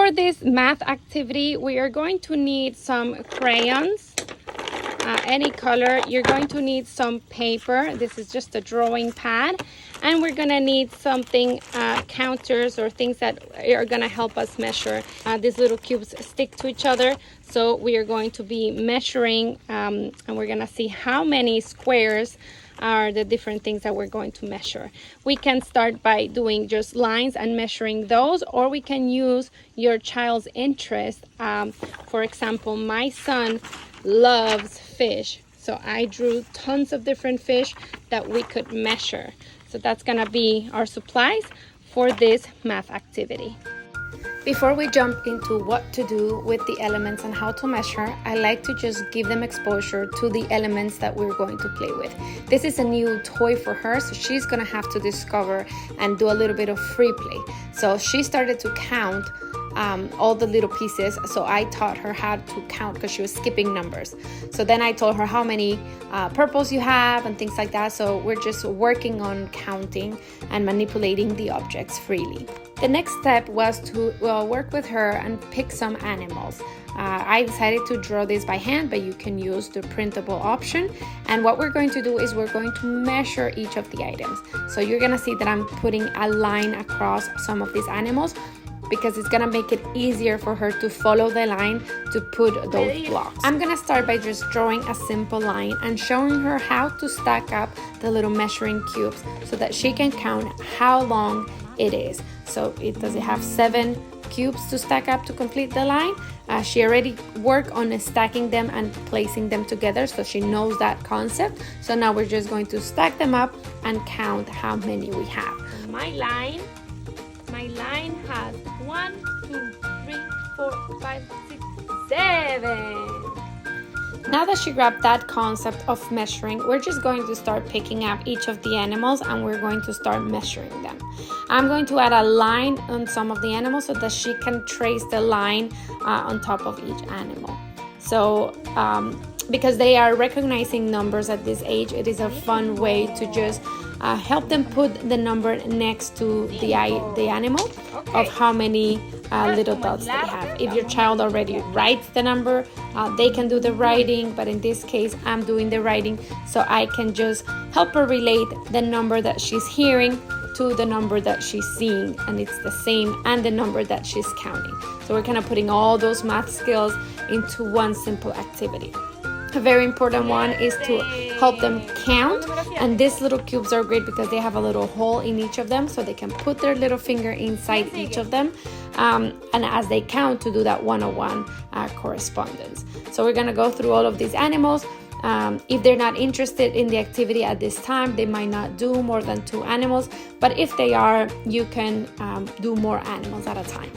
for this math activity, we are going to need some crayons, any color. You're going to need some paper. This is just a drawing pad. And we're gonna need something, counters or things that are gonna help us measure. These little cubes stick to each other. So we are going to be measuring, and we're gonna see how many squares are the different things that we're going to measure. We can start by doing just lines and measuring those, or we can use your child's interest. For example, my son loves fish, so I drew tons of different fish that we could measure. So that's gonna be our supplies for this math activity. Before we jump into what to do with the elements and how to measure, I like to just give them exposure to the elements that we're going to play with. This is a new toy for her, so she's gonna have to discover and do a little bit of free play. So she started to count all the little pieces, so I taught her how to count because she was skipping numbers. So then I told her how many purples you have and things like that. So we're just working on counting and manipulating the objects freely. The next step was to work with her and pick some animals. I decided to draw this by hand, but you can use the printable option. And what we're going to do is we're going to measure each of the items. So you're gonna see that I'm putting a line across some of these animals, because it's gonna make it easier for her to follow the line to put those blocks. I'm gonna start by just drawing a simple line and showing her how to stack up the little measuring cubes so that she can count how long it is. So does it have 7 cubes to stack up to complete the line? She already worked on stacking them and placing them together, so she knows that concept. So now we're just going to stack them up and count how many we have. My line has 1, 2, 3, 4, 5, 6, 7. Now that she grabbed that concept of measuring, we're just going to start picking up each of the animals and we're going to start measuring them. I'm going to add a line on some of the animals so that she can trace the line on top of each animal. So because they are recognizing numbers at this age, it is a fun way to just help them put the number next to the animal of how many little dots they have. If your child already writes the number, they can do the writing, but in this case I'm doing the writing, so I can just help her relate the number that she's hearing to the number that she's seeing, and it's the same, and the number that she's counting. So we're kind of putting all those math skills into one simple activity. A very important one is to help them count, and these little cubes are great because they have a little hole in each of them, so they can put their little finger inside each of them, and as they count, to do that one-on-one correspondence. So we're gonna go through all of these animals. If they're not interested in the activity at this time, they might not do more than 2 animals, but if they are, you can do more animals at a time.